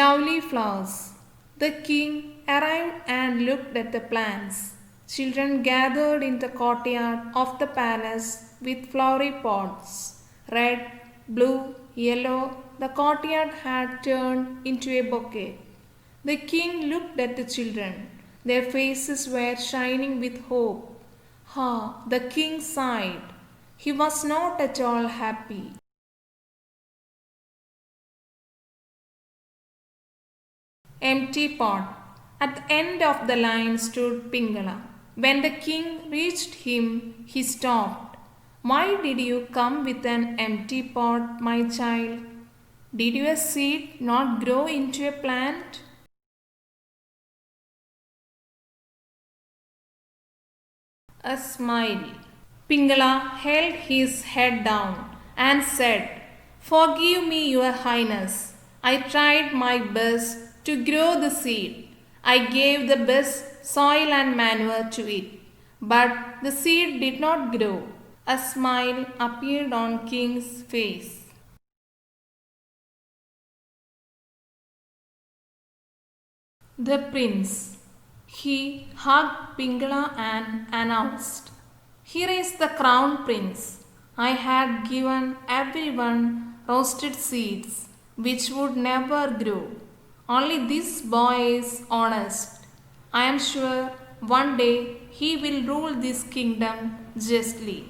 Lovely flowers. The king arrived and looked at the plants. Children gathered in the courtyard of the palace with flowery pots. Red, blue, yellow, the courtyard had turned into a bouquet. The king looked at the children. Their faces were shining with hope. Ah, the king sighed. He was not at all happy. Empty pot. At the end of the line stood Pingala. When the king reached him, he stopped. Why did you come with an empty pot, my child? Did your seed not grow into a plant? A smile. Pingala held his head down and said, "Forgive me, Your Highness. I tried my best to grow the seed. I gave the best soil and manure to it, but the seed did not grow." A smile appeared on King's face. The prince. He hugged Pingala and announced, "Here is the crown prince. I had given everyone roasted seeds which would never grow. Only this boy is honest. I am sure one day he will rule this kingdom justly."